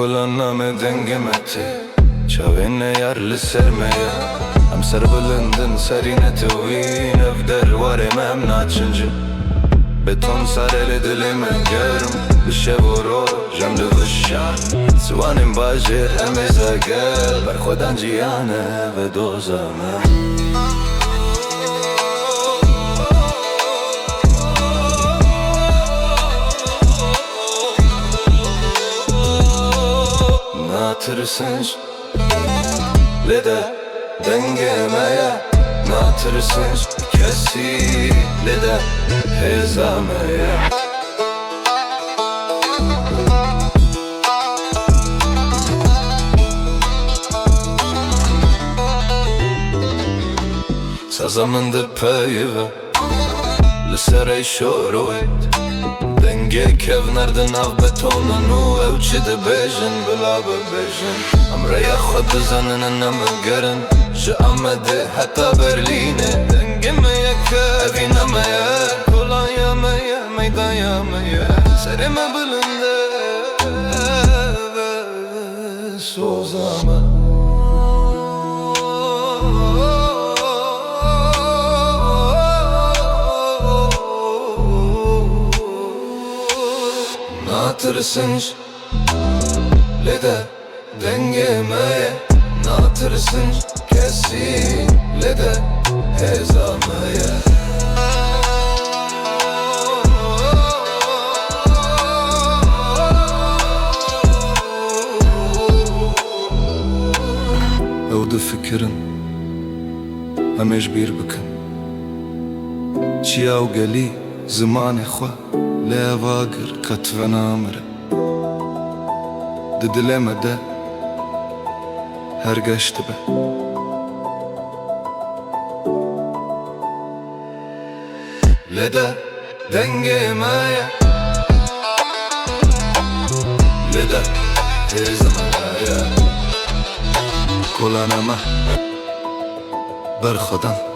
Kolana Me dengê çavên yerli sermeye Em ser bilindin serî netewîn ev derwarê me em naçincin Beton sareli dilê me germ bi şev û roj em li vişan Ciwanên bajêr em ê zegel Berxwedan ciyanê ve doza me Natırsın lede dengemeye Natırsın kesi lede hezameye Sazamın de peyve li serê şoroyt Dengê kevnerdin av betonan û ew çi dibêjin bila bibêjin Em rêya xwe bizanin em bigerin Ji Amedê heta Berlînê Dengê me yeke evîna me ye Kolana Me ye meydana me ye Serê me bilind ve soza me Natırsın lede dengemeye Natırsın kesi lede hezameye Ew difikirin em ê ji bîr bikin Çiya û gelî zimanê xwe lê eva gir qet venamire Di dilê me de her geş dibe Lede dengê me ye Lede hêza me ye Kolana Me Berxwedan